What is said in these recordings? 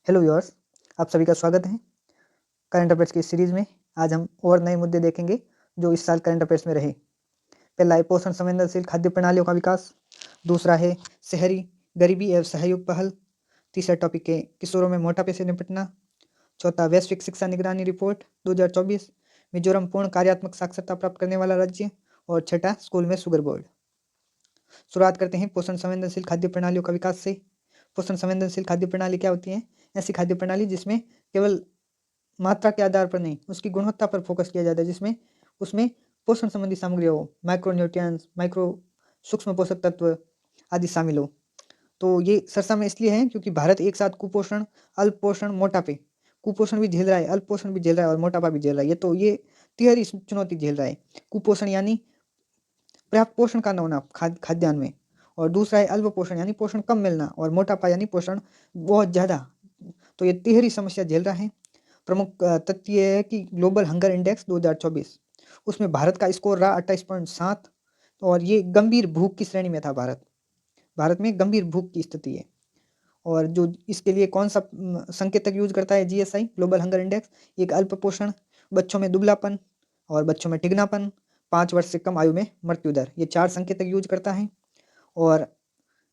Hello viewers, आप सभी का स्वागत है करंट अफेयर्स की इस सीरीज में। आज हम और नए मुद्दे देखेंगे जो इस साल करंट अफेयर्स में रहे। पहला है पोषण संवेदनशील खाद्य प्रणालियों का विकास। दूसरा है शहरी गरीबी एवं सहयोग पहल। तीसरा टॉपिक है किशोरों में मोटापे से निपटना। चौथा वैश्विक शिक्षा निगरानी रिपोर्ट 2024, मिजोरम पूर्ण कार्यात्मक साक्षरता प्राप्त करने वाला राज्य। और छठा स्कूल में शुगर बोर्ड। शुरुआत करते हैं पोषण संवेदनशील खाद्य प्रणालियों का विकास से। पोषण संवेदनशील खाद्य प्रणाली क्या होती है? ऐसी खाद्य प्रणाली जिसमें केवल मात्रा के आधार पर नहीं, उसकी गुणवत्ता पर फोकस किया जाता है, जिसमें उसमें पोषण संबंधी सामग्री हो, माइक्रोन्यूट्रिएंट्स, माइक्रो सूक्ष्म पोषक तत्व आदि शामिल हो। तो ये सरसा में इसलिए है क्योंकि भारत एक साथ कुपोषण, अल्प पोषण, मोटापे, कुपोषण भी झेल रहा है, अल्प पोषण भी झेल रहा है और मोटापा भी झेल रहा है। ये तिहरी चुनौती झेल रहा है। कुपोषण यानी पर्याप्त पोषण का न होना खाद्यान्न में, और दूसरा है अल्प पोषण यानी पोषण कम मिलना, और मोटापा यानी पोषण बहुत ज़्यादा। तो ये तिहरी समस्या झेल रहा है। प्रमुख तथ्य ये है कि ग्लोबल हंगर इंडेक्स 2024, उसमें भारत का स्कोर रहा 28.7, और ये गंभीर भूख की श्रेणी में था। भारत में गंभीर भूख की स्थिति है। और जो इसके लिए कौन सा संकेतक यूज करता है जीएसआई ग्लोबल हंगर इंडेक्स? एक अल्प पोषण, बच्चों में दुबलापन और बच्चों में टिकनापन, 5 वर्ष से कम आयु में मृत्यु दर, ये 4 संकेतक यूज करता है। और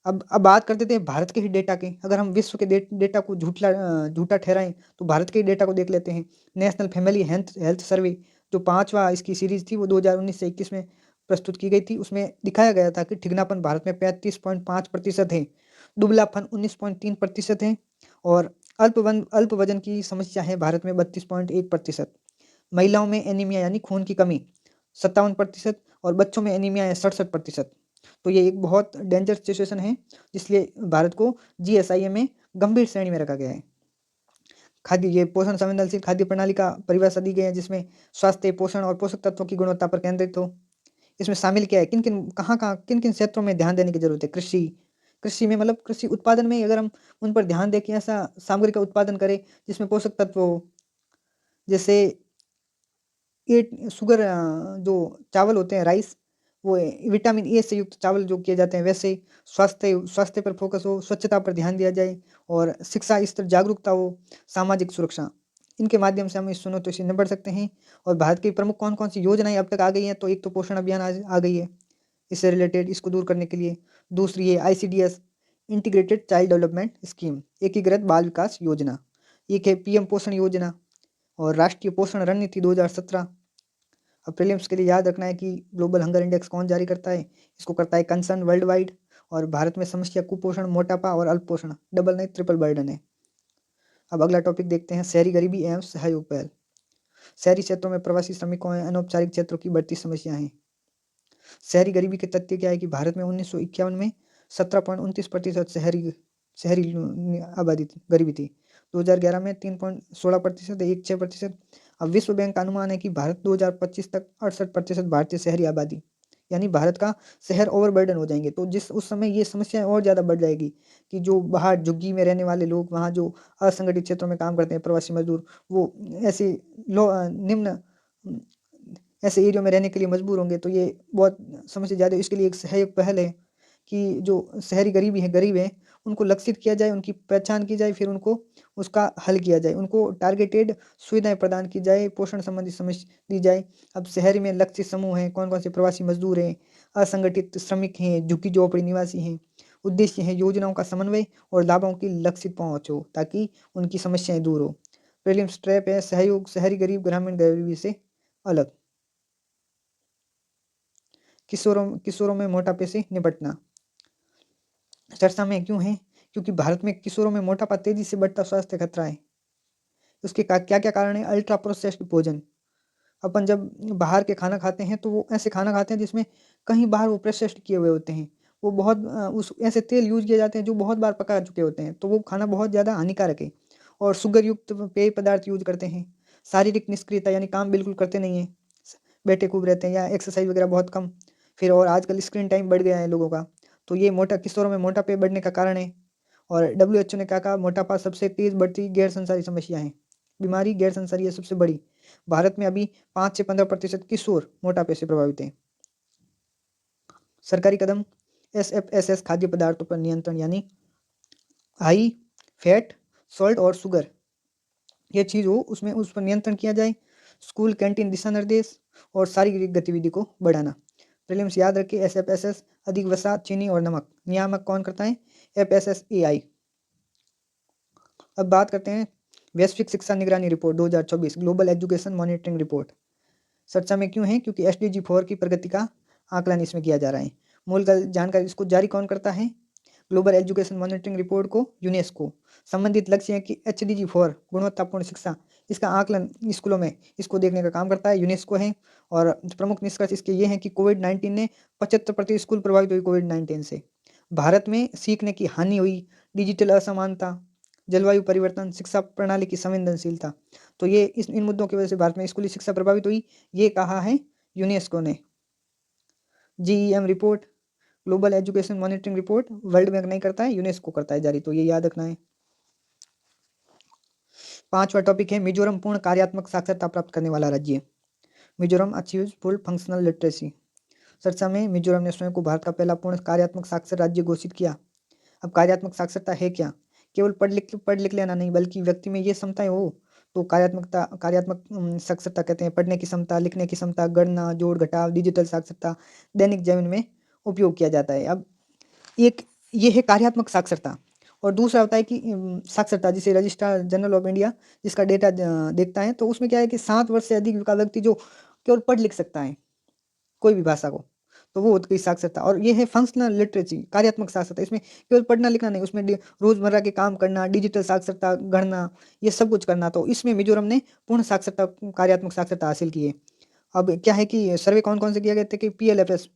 अब बात करते थे भारत के ही डेटा की। अगर हम विश्व के डेटा को झूठा ठहराएं तो भारत के ही डेटा को देख लेते हैं। National family health health survey, जो 5वां इसकी सीरीज थी, वो 2019 से 21 में प्रस्तुत की गई थी। उसमें दिखाया गया था कि ठिगनापन भारत में 35.5% है, दुबलापन 19.3% है, और अल्प वजन की समस्या है भारत में 32.1%। महिलाओं में एनीमिया यानी खून की कमी 57%, और बच्चों में एनीमिया है 67%। तो ये एक बहुत डेंजर सिचुएशन है, जिसलिए भारत को जीएसआई में गंभीर श्रेणी में रखा गया है। ये पोषण संवेदनशील खाद्य प्रणाली का परिभाषा दी गई है, जिसमें स्वास्थ्य, पोषण और पोषक तत्वों की गुणवत्ता पर केंद्रित हो। इसमें शामिल क्या है, किन किन क्षेत्रों में ध्यान देने की जरूरत है? कृषि में, मतलब कृषि उत्पादन में अगर हम उन पर ध्यान दें कि ऐसा सामग्री का उत्पादन करें जिसमें पोषक तत्व हो। जैसे ये शुगर, जो चावल होते हैं, राइस, वो विटामिन ए से युक्त चावल जो किए जाते हैं। वैसे ही स्वास्थ्य पर फोकस हो, स्वच्छता पर ध्यान दिया जाए, और शिक्षा स्तर जागरूकता हो, सामाजिक सुरक्षा, इनके माध्यम से हम इस चुनौती से निपट सकते हैं। और भारत की प्रमुख कौन कौन सी योजनाएं अब तक आ गई हैं? तो एक तो पोषण अभियान आ गई है इससे रिलेटेड, इसको दूर करने के लिए। दूसरी है ICDS, integrated child development scheme, एकीकृत बाल विकास योजना। एक है पीएम पोषण योजना, और राष्ट्रीय पोषण रणनीति 2017। अब प्रीलिम्स के लिए याद रखना है कि ग्लोबल हंगर इंडेक्स कौन जारी करता है? इसको करता है कंसर्न वर्ल्ड वाइड। और भारत में समस्या कुपोषण, मोटापा और अल्प पोषण, डबल नहीं ट्रिपल बर्डन है। अब अगला टॉपिक देखते हैं शहरी गरीबी एवं सहयोग पहल। शहरी क्षेत्रों में प्रवासी श्रमिकों एवं अनौपचारिक क्षेत्रों की बढ़ती समस्याएं हैं। शहरी गरीबी के तथ्य क्या है कि भारत में 1951 में 17.29% शहरी शहरी आबादी गरीबी थी। 2011 में 3.16%, 1.6%। अब विश्व बैंक का अनुमान है कि भारत 2025 तक 68% भारतीय शहरी आबादी, यानी भारत का शहर ओवरबर्डन हो जाएंगे। तो उस समय ये समस्या और ज़्यादा बढ़ जाएगी कि जो बाहर झुग्गी में रहने वाले लोग, वहाँ जो असंगठित क्षेत्रों में काम करते हैं प्रवासी मजदूर, वो ऐसे निम्न ऐसे एरिया में रहने के लिए मजबूर होंगे। तो ये बहुत समस्या ज़्यादा है। इसके लिए एक सहयोग पहल है कि जो शहरी गरीब है, उनको लक्षित किया जाए, उनकी पहचान की जाए, फिर उनको उसका हल किया जाए, उनको टारगेटेड सुविधाएं प्रदान की जाए, पोषण संबंधी समस्या दी जाए। अब शहर में लक्षित समूह हैं, कौन कौन से प्रवासी मजदूर हैं, असंगठित श्रमिक हैं, झुग्गी झोपड़ी निवासी हैं। उद्देश्य है योजनाओं का समन्वय और लाभों की लक्षित पहुँच हो, ताकि उनकी समस्याएं दूर हो। प्रीलिम्स ट्रैप है सहयोग शहरी गरीब ग्रामीण गरीबी से अलग। किशोरों में मोटापे से निपटना चर्चा में क्यों है? क्योंकि भारत में किशोरों में मोटापा तेजी से बढ़ता स्वास्थ्य खतरा है। उसके क्या क्या कारण है? अल्ट्रा प्रोसेस्ड भोजन। अपन जब बाहर के खाना खाते हैं तो वो ऐसे खाना खाते हैं जिसमें कहीं बाहर वो प्रोसेस्ड किए हुए होते हैं। वो बहुत उस ऐसे तेल यूज किए जाते हैं जो बहुत बार पका चुके होते हैं, तो वो खाना बहुत ज़्यादा हानिकारक है। और शुगर युक्त पेय पदार्थ यूज करते हैं। शारीरिक निष्क्रियता यानी काम बिल्कुल करते नहीं हैं, बैठे खूब रहते हैं, या एक्सरसाइज वगैरह बहुत कम। फिर और आजकल स्क्रीन टाइम बढ़ गया है लोगों का, तो ये किशोरों में मोटापे बढ़ने का कारण है। और डब्ल्यूएचओ ने क्या कहा? मोटापा सबसे तेज बढ़ती गैर संसारी समस्या है, बीमारी गैर संसारी है सबसे बड़ी। भारत में अभी 5 से 15% किशोर मोटापे से प्रभावित हैं। सरकारी कदम, एसएफएसएस खाद्य पदार्थों पर नियंत्रण, यानी हाई फैट सॉल्ट और शुगर ये चीज़ हो उसमें उस पर नियंत्रण किया जाए। स्कूल कैंटीन दिशा निर्देश और शारीरिक गतिविधि को बढ़ाना। प्रीलिम्स याद रखिए SFSS अधिक वसा, चीनी और नमक। नियामक कौन करता है? FSSAI। अब बात करते हैं वैश्विक शिक्षा निगरानी report 2024 global education monitoring report. चर्चा में क्यों है? क्योंकि SDG 4 की प्रगति का आकलन इसमें किया जा रहा है। मूल जानकारी इसको जारी कौन करता है? ग्लोबल एजुकेशन मॉनिटरिंग रिपोर्ट को यूनेस्को। संबंधित लक्ष्य है कि HDG 4 गुणवत्तापूर्ण शिक्षा इसका आकलन स्कूलों में इसको देखने का काम करता है, यूनेस्को है। और प्रमुख निष्कर्ष इसके ये हैं कि कोविड-19 ने 75% स्कूल प्रभावित हुई कोविड-19 से। भारत में सीखने की हानि हुई, डिजिटल असमानता, जलवायु परिवर्तन, शिक्षा प्रणाली की संवेदनशीलता। तो ये इन मुद्दों की वजह से भारत में स्कूली शिक्षा प्रभावित हुई, ये कहा है यूनेस्को ने। GEM report global education monitoring report world bank नहीं करता है, यूनेस्को करता है जारी, तो ये याद रखना है। 5वां टॉपिक है मिजोरम पूर्ण कार्यात्मक साक्षरता प्राप्त करने वाला राज्य। Mizoram achieves full functional literacy. चर्चा में मिजोरम ने स्वयं को भारत का पहला पूर्ण कार्यात्मक साक्षर राज्य घोषित किया। अब कार्यात्मक साक्षरता है क्या? केवल पढ़ लिख लेना नहीं, बल्कि व्यक्ति में ये क्षमताएं हो तो कार्यात्मक साक्षरता कहते हैं। पढ़ने की क्षमता, लिखने की क्षमता, गणना, जोड़ घटाव, डिजिटल साक्षरता दैनिक जीवन में उपयोग किया जाता है। अब एक ये है कार्यात्मक साक्षरता। और दूसरा होता है कि साक्षरता जिसे रजिस्ट्रार जनरल ऑफ इंडिया जिसका डेटा देखता है, तो उसमें क्या है कि 7 वर्ष से अधिक का व्यक्ति जो केवल पढ़ लिख सकता है कोई भी भाषा को, तो वो होती है साक्षरता। और ये है फंक्शनल लिटरेसी कार्यात्मक साक्षरता। इसमें केवल पढ़ना लिखना नहीं, उसमें रोजमर्रा के काम करना, डिजिटल साक्षरता, गणना, ये सब कुछ करना। तो इसमें मिजोरम ने पूर्ण साक्षरता कार्यात्मक साक्षरता हासिल की है। अब क्या है कि सर्वे कौन कौन से किया गया था कि PLFS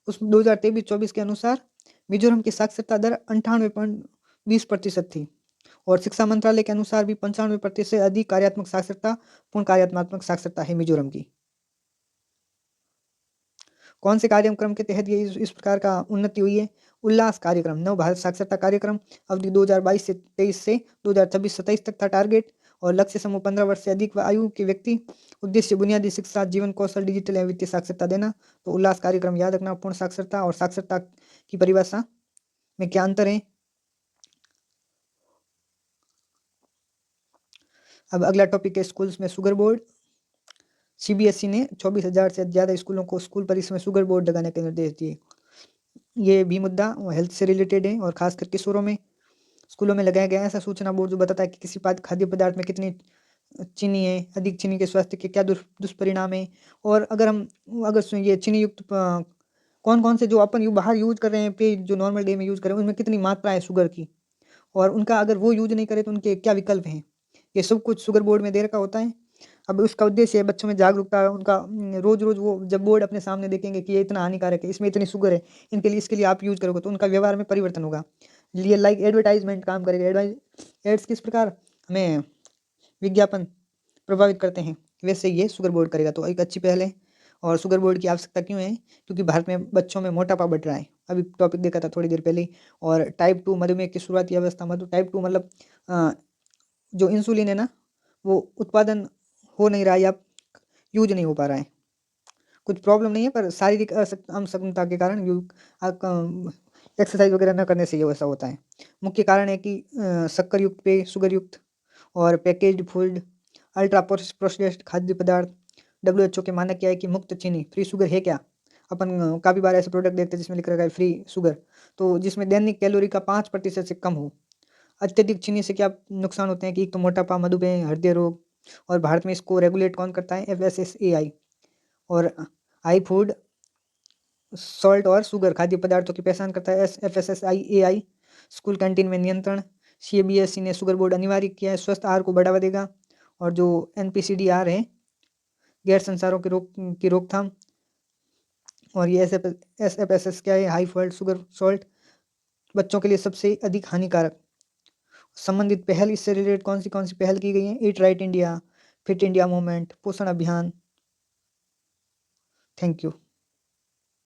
उस 2023-24 के अनुसार मिजोरम की साक्षरता दर 98.20% थी। और शिक्षा मंत्रालय के अनुसार भी 95% से अधिक कार्यात्मक साक्षरता पूर्ण कार्यात्मक साक्षरता है मिजोरम की। कौन से कार्यक्रम के तहत ये इस प्रकार का उन्नति हुई है? उल्लास कार्यक्रम, नव भारत साक्षरता कार्यक्रम, अवधि 2022 से 23 से 2026-27 तक था टारगेट। और लक्ष्य समूह 15 वर्ष से अधिक आयु के व्यक्ति। उद्देश्य बुनियादी शिक्षा, जीवन कौशल, डिजिटल एवं वित्तीय साक्षरता देना। तो उल्लास कार्यक्रम याद रखना। पूर्ण साक्षरता और साक्षरता की परिभाषा में क्या अंतर है? अब अगला टॉपिक है स्कूल्स में शुगर बोर्ड। CBSE ने 24,000 से ज़्यादा स्कूलों को स्कूल परिसर में शुगर बोर्ड लगाने के निर्देश दिए। ये भी मुद्दा हेल्थ से रिलेटेड है और खासकर किशोरों में स्कूलों में लगाया गया ऐसा सूचना बोर्ड जो बताता है कि किसी खाद्य पदार्थ में कितनी चीनी है, अधिक चीनी के स्वास्थ्य के क्या दुष्परिणाम है। और अगर ये चीनी युक्त कौन कौन से जो अपन बाहर यूज कर रहे हैं पे जो नॉर्मल डे में यूज कर रहे हैं उनमें कितनी मात्रा है शुगर की, और उनका अगर वो यूज नहीं करे तो उनके क्या विकल्प हैं, ये सब कुछ शुगर बोर्ड में दे रखा होता है। अब उसका उद्देश्य है बच्चों में जागरूकता, उनका रोज रोज वो जब बोर्ड अपने सामने देखेंगे कि ये इतना हानिकारक है, इसमें इतनी शुगर है, इसके लिए आप यूज करोगे तो उनका व्यवहार में परिवर्तन होगा। ये लाइक एडवर्टाइजमेंट काम करेगा। एड्स किस प्रकार हमें विज्ञापन प्रभावित करते हैं, वैसे ये शुगर बोर्ड करेगा, तो एक अच्छी पहल है। और शुगर बोर्ड की आवश्यकता क्यों है? क्योंकि भारत में बच्चों में मोटापा बढ़ रहा है, अभी टॉपिक देखा था थोड़ी देर पहले ही। और टाइप 2 मधुमेह की शुरुआती अवस्था, टाइप 2 मतलब जो इंसुलिन है ना वो उत्पादन हो नहीं रहा है या यूज नहीं हो पा रहा है। कुछ प्रॉब्लम नहीं है, पर शारीरिक असक्षमता के कारण एक्सरसाइज वगैरह न करने से ये वैसा होता है। मुख्य कारण है कि शक्कर युक्त पेय, शुगर युक्त और पैकेज्ड फूड, अल्ट्रा प्रोसेस्ड खाद्य पदार्थ। WHO के मानक क्या है कि मुक्त चीनी फ्री शुगर है क्या? अपन काफ़ी बार ऐसे प्रोडक्ट देखते हैं जिसमें लिख रखा है फ्री शुगर, तो जिसमें दैनिक कैलोरी का 5% से कम हो। अत्यधिक चीनी से क्या नुकसान होते हैं कि एक तो मोटापा, मधुमेह, हृदय रोग। और भारत में इसको रेगुलेट कौन करता है? FSSAI। और हाई फूड, सॉल्ट और शुगर खाद्य पदार्थों की पहचान करता है FSSAI। स्कूल कैंटीन में नियंत्रण, CBSE ने शुगर बोर्ड अनिवार्य किया है, स्वस्थ आहार को बढ़ावा देगा। और जो NPCDR है गैर संसारों की रोकथाम। और ये SFSS क्या है? हाई फूड, शुगर, सॉल्ट बच्चों के लिए सबसे अधिक हानिकारक। संबंधित पहल इससे रिलेटेड कौन सी पहल की गई है? Eat right India, fit India movement, पोषण अभियान। Thank you.